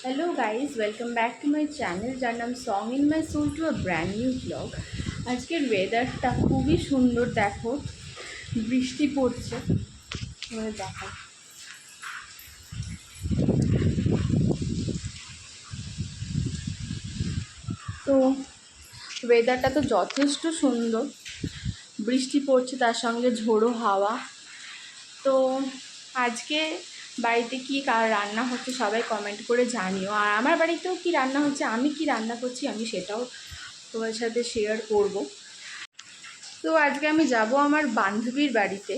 Hello guys, welcome back to my channel যার নাম song in my soul to a brand new blog. আজকের ওয়েদারটা খুবই সুন্দর, দেখো বৃষ্টি পড়ছে। এবারে দেখো তো ওয়েদারটা তো যথেষ্ট সুন্দর, বৃষ্টি পড়ছে তার সঙ্গে ঝোড়ো হাওয়া। তো আজকে বাড়িতে কি রান্না হচ্ছে সবাই কমেন্ট করে জানিও, আর আমার বাড়িতেও কি রান্না হচ্ছে, আমি কি রান্না করছি আমি সেটাও তোমার সাথে শেয়ার করব। তো আজকে আমি যাব আমার বান্ধবীর বাড়িতে,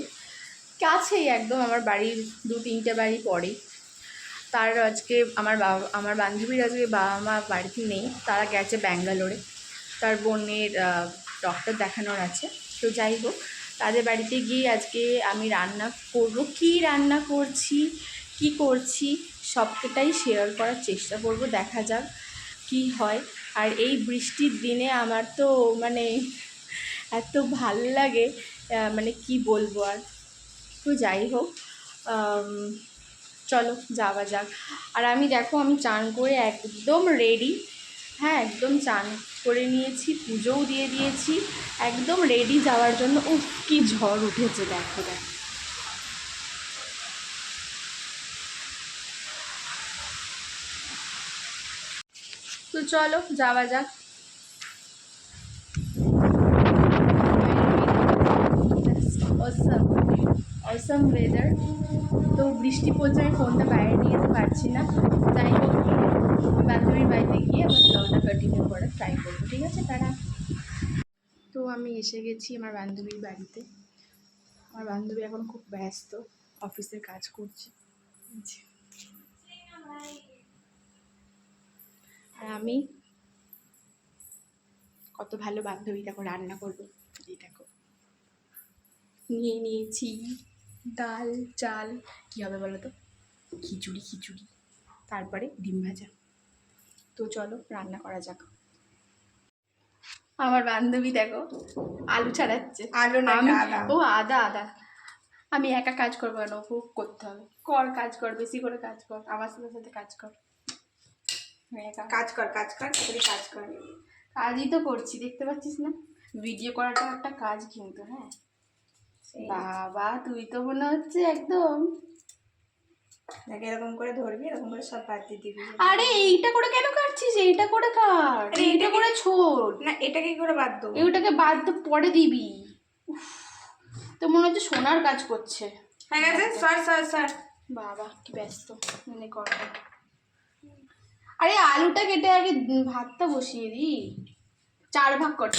কাছেই একদম, আমার বাড়ির 2-3টে বাড়ি পরেই। তার আজকে আমার বান্ধবীর আজকে বাবা মা বাড়িতে নেই, তারা গেছে ব্যাঙ্গালোরে, তার বোনের ডক্টর দেখানোর আছে। তো যাই হোক, তাদের বাড়িতে গিয়ে আজকে আমি রান্না করব, কি রান্না করছি কি করছি সবটাই শেয়ার করার চেষ্টা করব, দেখা যাক কি হয়। আর এই বৃষ্টির দিনে আমার তো মানে এত ভাল লাগে, মানে কি বলবো আর। তো যাই হোক, চলো যাওয়া যাক। আর আমি দেখো, আমি চান করে একদম রেডি, হ্যাঁ একদম চান করে নিয়েছি, পুজোও দিয়ে দিয়েছি, একদম রেডি যাওয়ার জন্য। উফ কি ঝড় উঠেছে, দেখো দেখো। তো চলো যাওয়া যাক। অসম অসম ওয়েদার। তো বৃষ্টি পড়ছে, আমি ফোনটা বাইরে নিয়ে যেতে পারছি না। যাই হোক, বান্ধবীর বাড়িতে গিয়ে আমার ব্লগটা কন্টিনিউ করার ট্রাই করবো, ঠিক আছে? তারা তো আমি এসে গেছি আমার বান্ধবীর বাড়িতে। আমার বান্ধবী এখন খুব ব্যস্ত, অফিসের কাজ করছে। আর আমি কত ভালো বান্ধবী, দেখো রান্না করবো। এই দেখো নিয়ে নিয়েছি ডাল, চাল, কী হবে বলো তো, খিচুড়ি, তারপরে ডিম ভাজা। তো চলো রান্না করা যাক। আমার বান্ধবী দেখো আলু ছাড়াচ্ছে। আলু না, আদা। ও আদা। আমি একা কাজ করবো না, ওকে করতে হবে। কাজ কর, বেশি করে কাজ কর, আমার সাথে সাথে কাজ কর। কাজ কর তাড়াতাড়ি কাজ কর। কাজই তো করছি, দেখতে পাচ্ছিস না? ভিডিও করাটা একটা কাজ কিন্তু, হ্যাঁ। বাবা তুই তো মনে হচ্ছে একদম, দেখ এরকম করে ধরবি, এরকম করে সব বাদ দিয়ে দিবি। আরে এইটা করে কেন কাটছিস? এইটা করে কাট, এইটা করে ছোট না, এটাকে কি করে বাদ দেবো? এইটাকে বাদ তো পরে দিবি। উফ, তো মনে হচ্ছে সোনার কাজ করছে। হয়ে গেছে, সর। বাবা কি ব্যস্ত, মানে কর। আরে আলুটা কেটে আগে ভাতটা বসিয়ে দি। 4 ভাগ কর।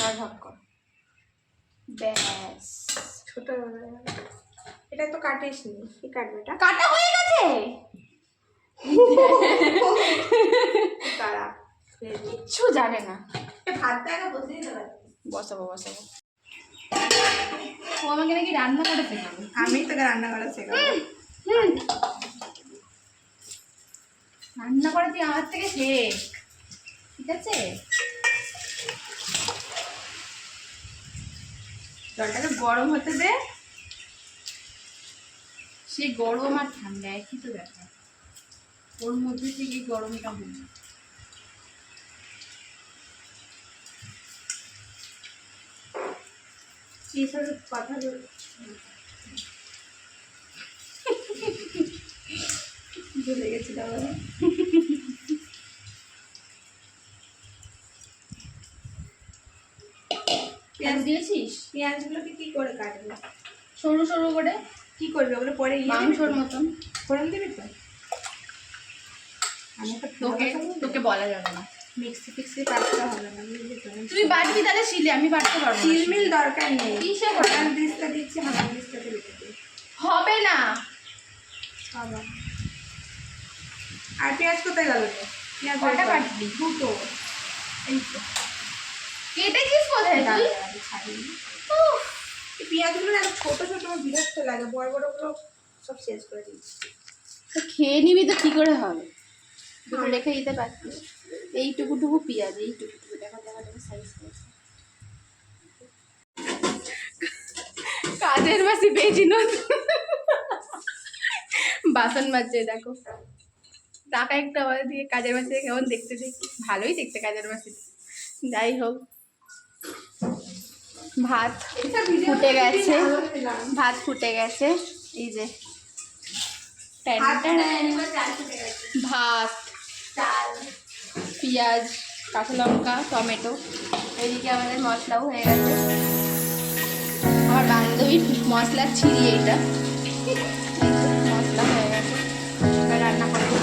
ব্যাস, ছোট এটা তো কাটিস নি, কি কাটবে এটা? কাটা হয়ে গেছে। তারা কিচ্ছু জানে না। ভাতটা আগে বসিয়ে দিতে পারি। বসাবো। ও আমাকে নাকি রান্না করে শেখাবে। আমি তোকে রান্না করা শেখাবো। রান্না করে তুই আমার থেকে শেখ, ঠিক আছে? জলটাকে গরম হতে দে। সে গরম আর ঠান্ডা একই তো ব্যাপার, ওর মধ্যে থেকে গরমটা হল। এইসব কথা ভুলে গেছি তাহলে। পেঁয়াজ দিয়েছিস? পেঁয়াজগুলোকে কি করে কাটবি? সরু করে। কি করবি ওগুলো? পরে মাংসর মতন ফোড়ন দিবি তো? আমি তো তোকে বলা যাবে না, মিক্সি কাটতে হবে না, বুঝলি তো? তুই বাটবি তাহলে শিলে, আমি বাটতে পারবো না। শিলমিল দরকার নেই। কিসে হামাল দিস্তা দিচ্ছি, হামাল দিস্তাতে রেখে দিই। হবে না। আবার আর পেঁয়াজ কোথায় গেল? পেঁয়াজ কটা কাটবি? দুটো। এই তো কেটেছিস কোথায় তুই? ছাড়িয়ে উফ, এই পেঁয়াজগুলো না ছোট আমার বিরক্ত লাগে, বড়গুলো সব শেষ করে দিচ্ছি। তো খেয়ে নিবি তো কি করে হবে? দুটো রেখে দিতে পারতিস। এইটুকু পেঁয়াজ, এইটুকু দেখা সাইজ করেছে। কাজের মাসি পেয়েছি নতুন বাসন মাজছে, দেখো টাকা একটা আমাদের দিকে কাজের মাসে কেমন দেখতে দেখি, ভালোই দেখতে কাজের মাসে। যাই হোক, ভাত ফুটে গেছে, ভাত ফুটে গেছে। এই যে ভাত, চাল, পেঁয়াজ, কাঁচা লঙ্কা, টমেটো, এদিকে আমাদের মশলাও হয়ে গেছে। আমার বান্ধবীর মশলা ছিঁড়ি, এইটা মশলা হয়ে গেছে, এবার রান্না করবো।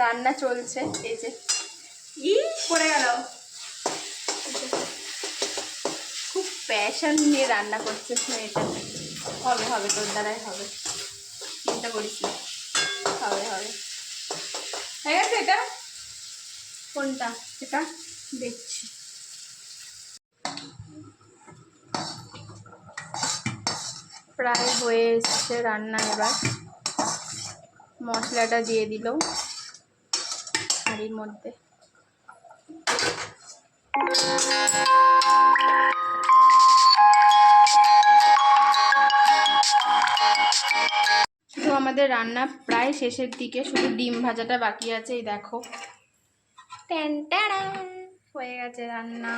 রান্না চলছে, এই যে পড়ে গেল। খুব প্যাশন নিয়ে রান্না করছে এটা। হবে হবে, তোর দ্বারাই হবে, চিন্তা করিস না, হবে হবে। হয়ে গেছে এটা? কোনটা? এটা দেখছি। প্রায় হয়ে এসছে রান্না। এবার মশলাটা দিয়ে দিল হাঁড়ির মধ্যে। তো আমাদের রান্না প্রায় শেষের দিকে, শুধু ডিম ভাজাটা বাকি আছে। এই দেখো, হয়ে গেছে রান্না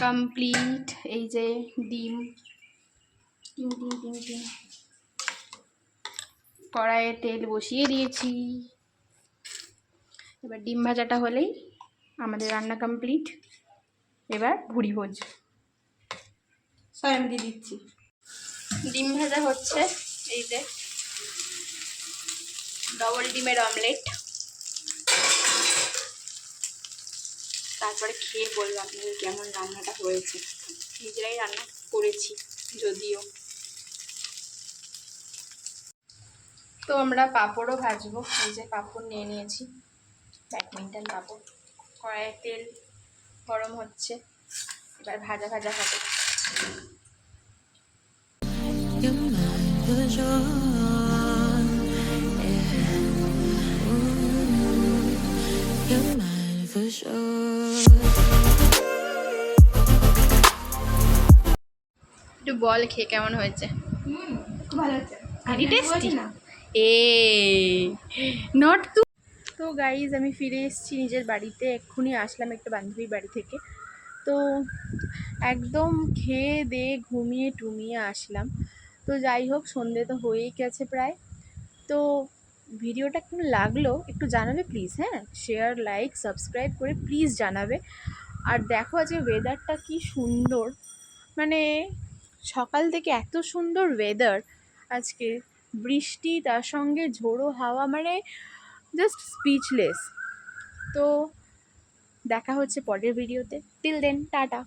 কমপ্লিট। এই যে ডিম, ডিম ডিম ডিম ডিম, কড়াইয়ে তেল বসিয়ে দিয়েছি। এবার ডিম ভাজাটা হলেই আমাদের রান্না কমপ্লিট। এবার ভুড়ি ভোজ। সয়াম দিয়ে দিচ্ছি। ডিম ভাজা হচ্ছে, এই যে ডবল ডিমের অমলেট। তারপরে খেয়ে বলবো আপনাদের কেমন রান্নাটা হয়েছে। নিজেরাই রান্না করেছি যদিও। তো আমরা পাঁপড়ও ভাজবো। এই যে পাঁপড় নিয়ে নিয়েছি, ব্যাডমিন্টন পাঁপড়। কড়াইয়ে তেল গরম হচ্ছে, এবার ভাজা ভাজা হবে। Your mind was on, yeah. Ooh, your mind for sure. একটু বল খেয়ে কেমন হয়েছে? খুব ভালো হচ্ছে। ভেরি টেস্টি না এ নট টু। তো গাইজ আমি ফিরে এসেছি নিজের বাড়িতে। এক্ষুনি আসলাম একটা বান্ধবীর বাড়ি থেকে। তো একদম খেয়ে দিয়ে ঘুমিয়ে টুমিয়ে আসলাম। তো যাই হোক, সন্ধে তো হয়েই গেছে প্রায়। তো ভিডিওটা কেমন লাগলো একটু জানাবে প্লিজ। হ্যাঁ, শেয়ার, লাইক, সাবস্ক্রাইব করে প্লিজ জানাবে। আর দেখো আজকে ওয়েদারটা কি সুন্দর, মানে সকাল থেকে এত সুন্দর ওয়েদার আজকে। বৃষ্টি, তার সঙ্গে ঝোড়ো হাওয়া, মানে জাস্ট স্পিচলেস। তো দেখা হচ্ছে পরের ভিডিওতে। Till then, tata.